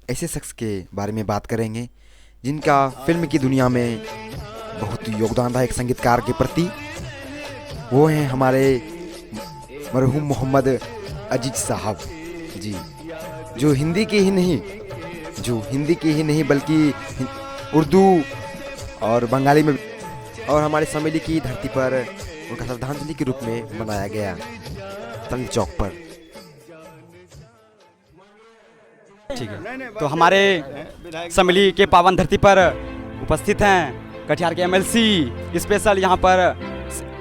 ऐसे शख्स के बारे में बात करेंगे जिनका फिल्म की दुनिया में बहुत योगदान रहा एक संगीतकार के प्रति। वो हैं हमारे मरहूम मोहम्मद अजीज साहब जी, जो हिंदी के ही नहीं बल्कि उर्दू और बंगाली में और हमारे समेली की धरती पर उनका श्रद्धांजलि के रूप में मनाया गया चांदनी चौक पर। ठीक है, तो हमारे समेली के पावन धरती पर उपस्थित हैं कटिहार के एमएलसी स्पेशल यहाँ पर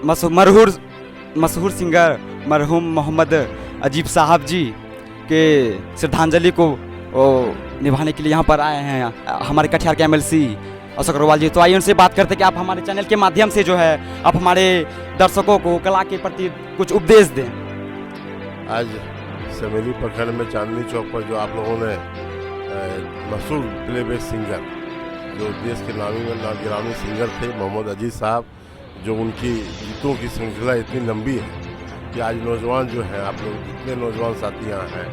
मशहूर सिंगर मरहूम मोहम्मद अजीब साहब जी के श्रद्धांजलि को निभाने के लिए यहाँ पर आए हैं हमारे कटिहार के एमएलसी अशोक अग्रवाल जी। तो आइए उनसे बात करते हैं कि आप हमारे चैनल के माध्यम से जो है आप हमारे दर्शकों को कला के प्रति कुछ उपदेश दें। आज समेली प्रखंड में चांदनी चौक पर जो आप लोगों ने मशहूर प्लेबैक सिंगर जो देश के गिरामी सिंगर थे मोहम्मद अजीज साहब, जो उनकी गीतों की श्रृंखला इतनी लंबी है कि आज नौजवान जो हैं, आप लोग जितने नौजवान साथी यहाँ हैं,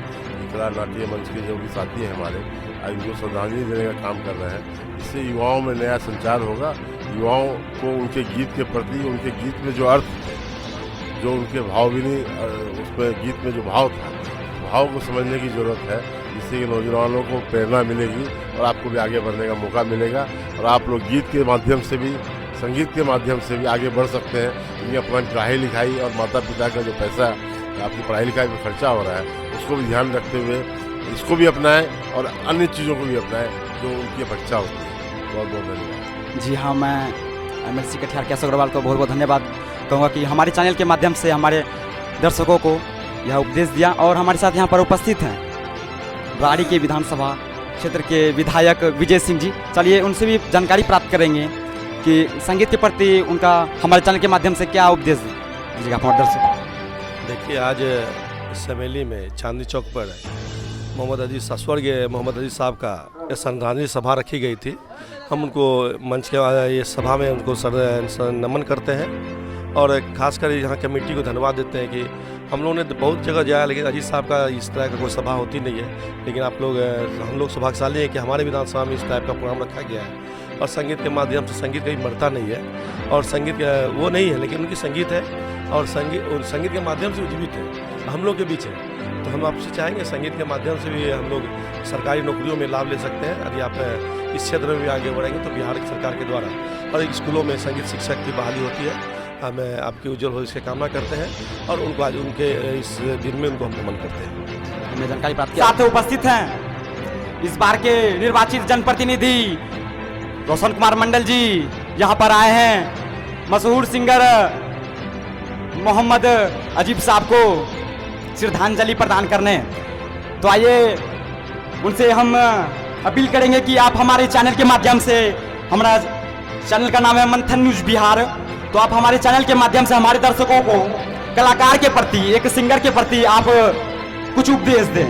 कला नाट्य मंच के जो भी साथी हैं हमारे, आज उनको श्रद्धांजलि देने का काम कर रहे हैं। इससे युवाओं में नया संचार होगा। युवाओं को उनके गीत के प्रति, उनके गीत में जो अर्थ थे, जो उनके भावभीनी उसमें गीत में जो भाव था, भाव को समझने की ज़रूरत है, जिससे कि नौजवानों को प्रेरणा मिलेगी और आपको भी आगे बढ़ने का मौका मिलेगा और आप लोग गीत के माध्यम से भी, संगीत के माध्यम से भी आगे बढ़ सकते हैं। क्योंकि अपना पढ़ाई लिखाई और माता पिता का जो पैसा आपकी पढ़ाई लिखाई में खर्चा हो रहा है, उसको भी ध्यान रखते हुए इसको भी अपनाएं और अन्य चीज़ों को भी अपनाएं जो उनकी अपेक्षा होती है। बहुत बहुत धन्यवाद। जी हाँ, मैं एमएलसी कटिहार के अशोक अग्रवाल को बहुत बहुत धन्यवाद कहूँगा कि हमारे चैनल के माध्यम से हमारे दर्शकों को यह उपदेश दिया। और हमारे साथ यहाँ पर उपस्थित हैं राड़ी के विधानसभा क्षेत्र के विधायक विजय सिंह जी। चलिए उनसे भी जानकारी प्राप्त करेंगे कि संगीत के प्रति उनका हमारे चैनल के माध्यम से क्या उपदेश दीजिएगा हमारे दर्शकों। देखिए, आज समेली में चांदनी चौक पर स्वर्गीय मोहम्मद अजीज साहब का श्रद्धांजलि सभा रखी गई थी। हम उनको मंच के ये सभा में उनको नमन करते हैं और ख़ासकर यहाँ कमेटी को धन्यवाद देते हैं कि हम लोगों ने बहुत जगह जाया, लेकिन अजीज साहब का इस तरह का कोई सभा होती नहीं है। लेकिन हम लोग सौभाग्यशाली हैं कि हमारे विधानसभा में इस टाइप का प्रोग्राम रखा गया है और संगीत के माध्यम से संगीत कभी मरता नहीं है और संगीत वो नहीं है, लेकिन उनकी संगीत है और संगीत के माध्यम से जीवित है, हम लोग के बीच है। तो हम आपसे चाहेंगे संगीत के माध्यम से भी हम लोग सरकारी नौकरियों में लाभ ले सकते हैं। यदि आप इस क्षेत्र में भी आगे बढ़ेंगे तो बिहार सरकार के द्वारा और स्कूलों में संगीत शिक्षक की बहाली होती है। हमें आपकी उज्जवल भविष्य की कामना करते हैं और उनको आज उनके इस दिन में उनको हम नमन करते हैं। हमें जानकारी प्राप्त की। साथ उपस्थित हैं इस बार के निर्वाचित जनप्रतिनिधि रोशन कुमार मंडल जी, यहाँ पर आए हैं मशहूर सिंगर मोहम्मद अजीब साहब को श्रद्धांजलि प्रदान करने। तो आइए उनसे हम अपील करेंगे कि आप हमारे चैनल के माध्यम से, हमारा चैनल का नाम है मंथन न्यूज बिहार, तो आप हमारे चैनल के माध्यम से हमारे दर्शकों को कलाकार के प्रति, एक सिंगर के प्रति आप कुछ उपदेश दें।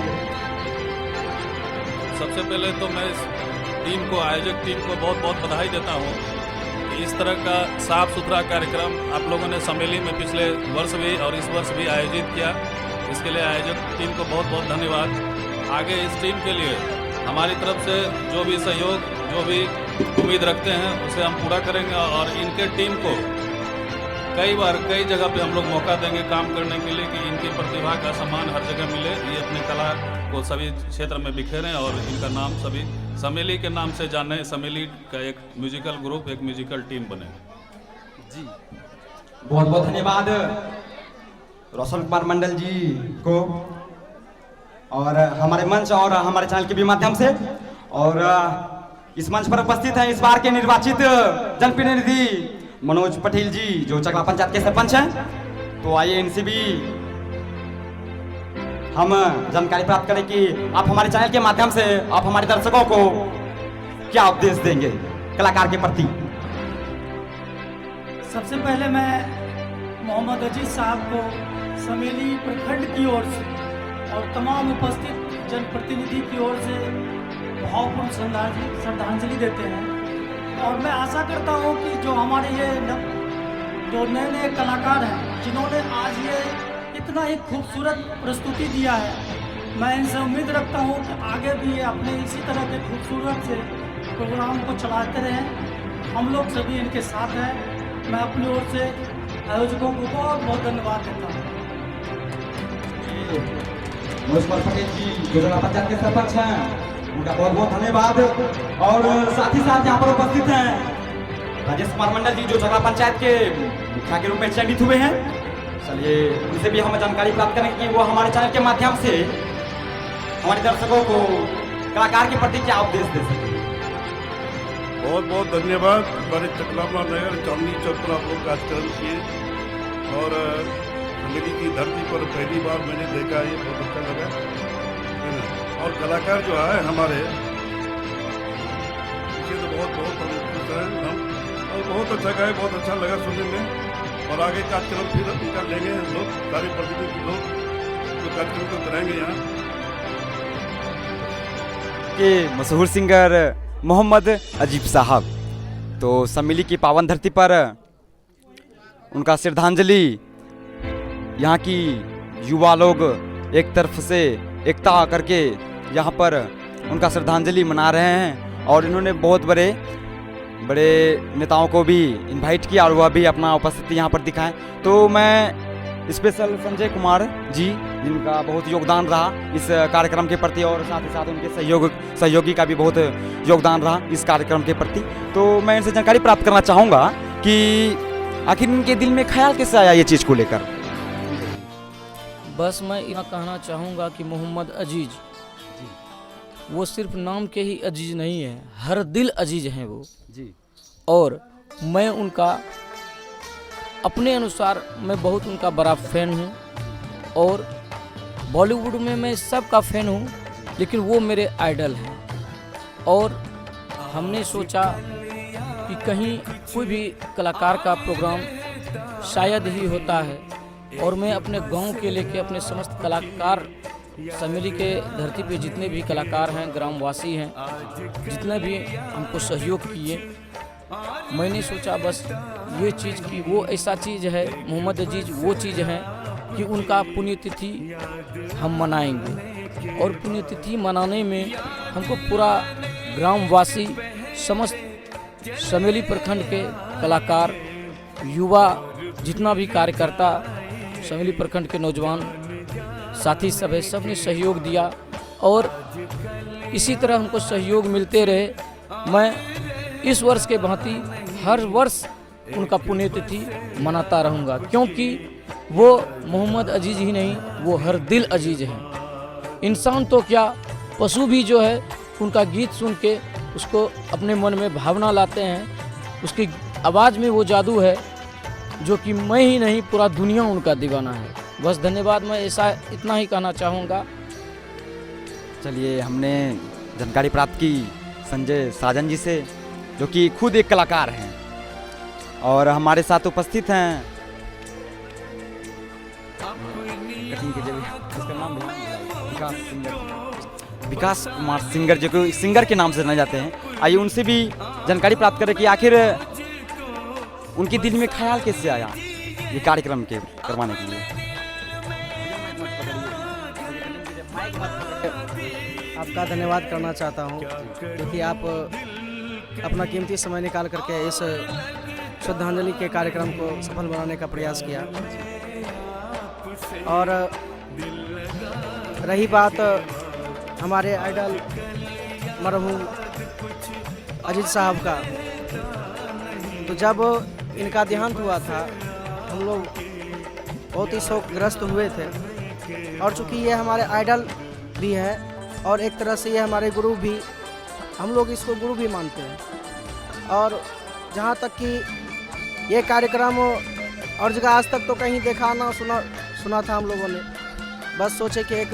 सबसे पहले तो मैं इस टीम को, आयोजक टीम को बहुत बहुत बधाई देता हूँ। इस तरह का साफ सुथरा कार्यक्रम आप लोगों ने समेली में पिछले वर्ष भी और इस वर्ष भी आयोजित किया। इसके लिए आयोजक टीम को बहुत बहुत धन्यवाद। आगे इस टीम के लिए हमारी तरफ से जो भी सहयोग, जो भी उम्मीद रखते हैं उसे हम पूरा करेंगे और इनके टीम को कई जगह पे हम लोग मौका देंगे काम करने के लिए कि इनकी प्रतिभा का सम्मान हर जगह मिले, ये अपने कला को सभी क्षेत्र में बिखेरें और इनका नाम सभी समेली के नाम से जाने, समेली का एक म्यूजिकल ग्रुप, एक म्यूजिकल टीम बने। जी बहुत बहुत धन्यवाद रोशन कुमार मंडल जी को और हमारे मंच और हमारे चैनल के भी माध्यम से। और इस मंच पर उपस्थित हैं इस बार के निर्वाचित जनप्रतिनिधि मनोज पटेल जी, जो चकला पंचायत के सरपंच हैं। तो आइए इनसे भी हम जानकारी प्राप्त करें कि आप हमारे चैनल के माध्यम से आप हमारे दर्शकों को क्या उपदेश देंगे कलाकार के प्रति। सबसे पहले मैं मोहम्मद अजीज साहब को समेली प्रखंड की ओर से और तमाम उपस्थित जनप्रतिनिधि की ओर से भावपूर्ण श्रद्धांजलि देते हैं। और मैं आशा करता हूं कि जो हमारे ये जो नए नए कलाकार हैं, जिन्होंने आज ये इतना ही खूबसूरत प्रस्तुति दिया है, मैं इनसे उम्मीद रखता हूँ कि आगे भी ये अपने इसी तरह के खूबसूरत से प्रोग्राम को चलाते रहें। हम लोग सभी इनके साथ हैं। मैं अपनी ओर से आयोजकों को बहुत बहुत धन्यवाद देता हूँ। मुस्कुर पटेल जी जो जिला पंचायत के सरपंच हैं, उनका बहुत बहुत धन्यवाद। और साथ ही साथ यहाँ पर उपस्थित हैं राजेश कुमार मंडल जी जो जिला पंचायत के मुखिया के रूप में चयनित हुए हैं। चलिए उनसे भी हम जानकारी प्राप्त करें कि वो हमारे चैनल के माध्यम से हमारे दर्शकों को कलाकार के प्रति क्या उपदेश दे सके। बहुत बहुत धन्यवाद। हमारे चकलामा नगर चांदनी चौक पर आप लोग कार्यक्रम किए और समेली की धरती पर पहली बार मैंने देखा, ये बहुत अच्छा लगा। और कलाकार जो आए हमारे इसे तो बहुत बहुत हम खुश हैं हम, और बहुत अच्छा गाए, बहुत अच्छा लगा सुनने में। और आगे कार्यक्रम फिर उनका लेंगे हम लोग, सारे प्रतिनिधि लोग जो कार्यक्रम को कराएंगे यहाँ के मशहूर सिंगर मोहम्मद अजीब साहब। तो समेली की पावन धरती पर उनका श्रद्धांजलि यहाँ की युवा लोग एक तरफ से एकता करके यहाँ पर उनका श्रद्धांजलि मना रहे हैं। और इन्होंने बहुत बड़े बड़े नेताओं को भी इनवाइट किया और वह भी अपना उपस्थिति यहाँ पर दिखाएं। तो मैं स्पेशल संजय कुमार जी जिनका बहुत योगदान रहा इस कार्यक्रम के प्रति, और साथ ही साथ उनके सहयोगी का भी बहुत योगदान रहा इस कार्यक्रम के प्रति। तो मैं इनसे जानकारी प्राप्त करना चाहूँगा कि आखिर इनके दिल में ख्याल कैसे आया ये चीज़ को लेकर। बस मैं इतना कहना चाहूँगा कि मोहम्मद अजीज वो सिर्फ नाम के ही अजीज नहीं है, हर दिल अजीज हैं वो जी। और मैं उनका अपने अनुसार मैं बहुत उनका बड़ा फ़ैन हूँ। और बॉलीवुड में मैं सबका फ़ैन हूँ, लेकिन वो मेरे आइडल हैं। और हमने सोचा कि कहीं कोई भी कलाकार का प्रोग्राम शायद ही होता है, और मैं अपने गांव के लेके अपने समस्त कलाकार समेली के धरती पे जितने भी कलाकार हैं, ग्रामवासी हैं, जितने भी हमको सहयोग किए, मैंने सोचा बस ये चीज़ की वो ऐसा चीज़ है, मोहम्मद अजीज वो चीज़ है कि उनका पुण्यतिथि हम मनाएंगे। और पुण्यतिथि मनाने में हमको पूरा ग्रामवासी, समस्त समेली प्रखंड के कलाकार, युवा, जितना भी कार्यकर्ता, समेली प्रखंड के नौजवान साथी सब है, सब ने सहयोग दिया। और इसी तरह हमको सहयोग मिलते रहे। मैं इस वर्ष के भांति हर वर्ष उनका पुण्यतिथि मनाता रहूँगा, क्योंकि वो मोहम्मद अजीज ही नहीं, वो हर दिल अजीज हैं। इंसान तो क्या, पशु भी जो है उनका गीत सुन के उसको अपने मन में भावना लाते हैं। उसकी आवाज़ में वो जादू है जो कि मैं ही नहीं, पूरा दुनिया उनका दीवाना है। बस धन्यवाद, मैं ऐसा इतना ही कहना चाहूँगा। चलिए हमने जानकारी प्राप्त की संजय साजन जी से, जो कि खुद एक कलाकार हैं और हमारे साथ उपस्थित हैं। इसका नाम विकास कुमार सिंगर, जो कि सिंगर के नाम से जाने जाते हैं। आइए उनसे भी जानकारी प्राप्त करें कि आखिर उनके दिल में ख्याल कैसे आया ये कार्यक्रम के करवाने के लिए। आपका धन्यवाद करना चाहता हूँ, क्योंकि आप अपना कीमती समय निकाल करके इस श्रद्धांजलि के कार्यक्रम को सफल बनाने का प्रयास किया। और रही बात हमारे आइडल मरहूम अजीज साहब का, तो जब इनका देहांत हुआ था हम लोग बहुत ही शोकग्रस्त हुए थे। और चूँकि ये हमारे आइडल भी है और एक तरह से ये हमारे गुरु भी, हम लोग इसको गुरु भी मानते हैं। और जहाँ तक कि ये कार्यक्रम और जगह आज तक तो कहीं देखा ना सुना था हम लोगों ने, बस सोचे कि एक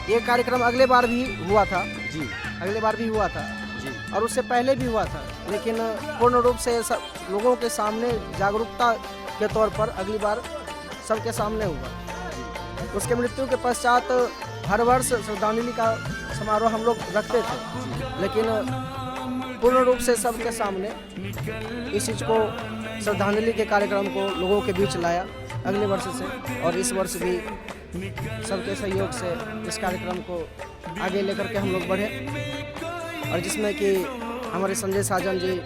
ये कार्यक्रम अगले बार भी हुआ था जी, अगले बार भी हुआ था जी, और उससे पहले भी हुआ था, लेकिन पूर्ण रूप से सब लोगों के सामने जागरूकता के तौर पर अगली बार सबके सामने हुआ। उसके मृत्यु के पश्चात हर वर्ष श्रद्धांजलि का समारोह हम लोग रखते थे, लेकिन पूर्ण रूप से सबके सामने इस चीज़ को, श्रद्धांजलि के कार्यक्रम को लोगों के बीच लाया अगले वर्ष से। और इस वर्ष भी सबके सहयोग से इस कार्यक्रम को आगे लेकर के हम लोग बढ़े, और जिसमें कि हमारे संजय साजन जी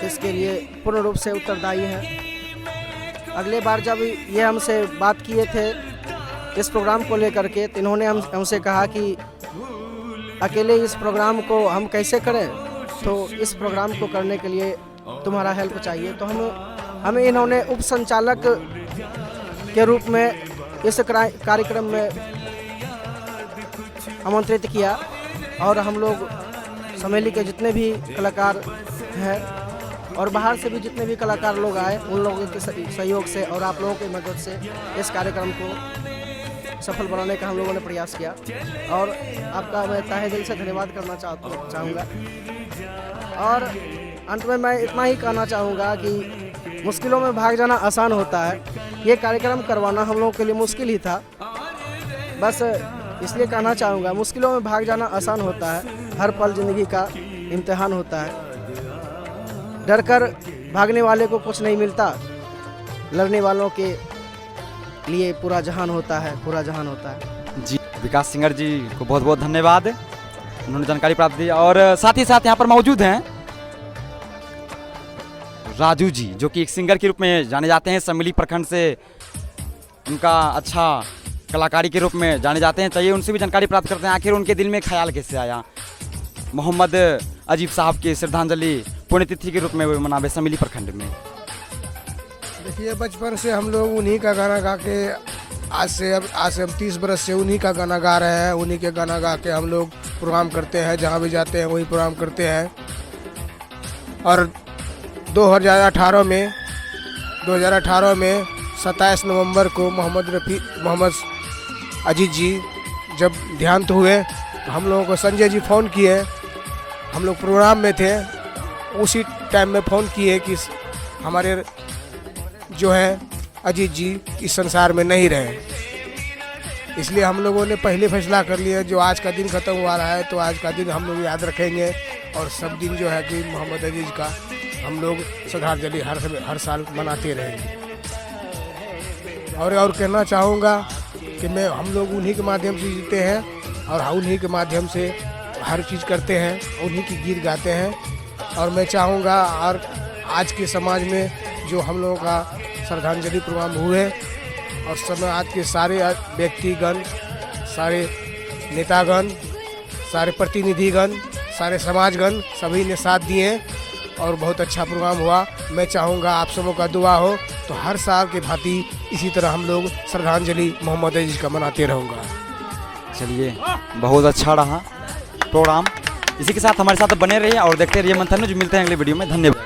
इसके लिए पूर्ण रूप से उत्तरदायी हैं। अगले बार जब ये हमसे बात किए थे इस प्रोग्राम को लेकर के, तो इन्होंने हमसे कहा कि अकेले इस प्रोग्राम को हम कैसे करें, तो इस प्रोग्राम को करने के लिए तुम्हारा हेल्प चाहिए। तो हमें इन्होंने उप संचालक के रूप में इस कार्यक्रम में आमंत्रित किया, और हम लोग समेली के जितने भी कलाकार हैं और बाहर से भी जितने भी कलाकार लोग आए, उन लोगों के सहयोग से और आप लोगों की मदद से इस कार्यक्रम को सफल बनाने का हम लोगों ने प्रयास किया। और आपका मैं तहे दिल से धन्यवाद करना चाहूँगा। और अंत में मैं इतना ही कहना चाहूँगा कि मुश्किलों में भाग जाना आसान होता है, ये कार्यक्रम करवाना हम लोगों के लिए मुश्किल ही था। बस इसलिए कहना चाहूँगा, मुश्किलों में भाग जाना आसान होता है, हर पल ज़िंदगी का इम्तिहान होता है। डर कर भागने वाले को कुछ नहीं मिलता, लड़ने वालों के लिए पूरा जहान होता है, पूरा जहान होता है। जी, विकास सिंगर जी को बहुत बहुत धन्यवाद, उन्होंने जानकारी प्राप्त दी। और साथ ही साथ यहाँ पर मौजूद हैं राजू जी, जो कि एक सिंगर के रूप में जाने जाते हैं, समेली प्रखंड से उनका अच्छा कलाकारी के रूप में जाने जाते हैं। चाहिए उनसे भी जानकारी प्राप्त करते हैं, आखिर उनके दिल में ख्याल कैसे आया मोहम्मद अजीब साहब की श्रद्धांजलि पुण्यतिथि के रूप में मनावे समेली प्रखंड में। देखिए, बचपन से हम लोग उन्हीं का गाना गा के आज से हम 30 बरस से उन्हीं का गाना गा रहे हैं। उन्हीं के गाना गा के हम लोग प्रोग्राम करते हैं, जहाँ भी जाते हैं वही प्रोग्राम करते हैं। और 2018 में 27 नवंबर को मोहम्मद अजीत जी जब देहांत हुए, तो हम लोगों को संजय जी फ़ोन किए। हम लोग प्रोग्राम में थे, उसी टाइम में फ़ोन किए कि हमारे जो है अजीत जी इस संसार में नहीं रहे। इसलिए हम लोगों ने पहले फैसला कर लिया, जो आज का दिन ख़त्म हुआ रहा है, तो आज का दिन हम लोग याद रखेंगे, और सब दिन जो है कि मोहम्मद अजीज का हम लोग श्रद्धांजलि हर साल मनाते रहेंगे। और कहना चाहूँगा कि हम लोग उन्हीं के माध्यम से जीते हैं, और उन्हीं के माध्यम से हर चीज़ करते हैं, उन्हीं की गीत गाते हैं। और मैं चाहूँगा, और आज के समाज में जो हम लोगों का श्रद्धांजलि प्रोग्राम हुए, और समाज के सारे व्यक्तिगण, सारे नेतागण, सारे प्रतिनिधिगण, सारे समाजगण सभी ने साथ दिए, और बहुत अच्छा प्रोग्राम हुआ। मैं चाहूँगा आप सबों का दुआ हो, तो हर साल के भांति इसी तरह हम लोग श्रद्धांजलि मोहम्मद अजीज का मनाते रहूँगा। चलिए, बहुत अच्छा रहा प्रोग्राम। इसी के साथ हमारे साथ बने रहिए और देखते रहिए मंथन न्यूज़। मिलते हैं अगले वीडियो में। धन्यवाद।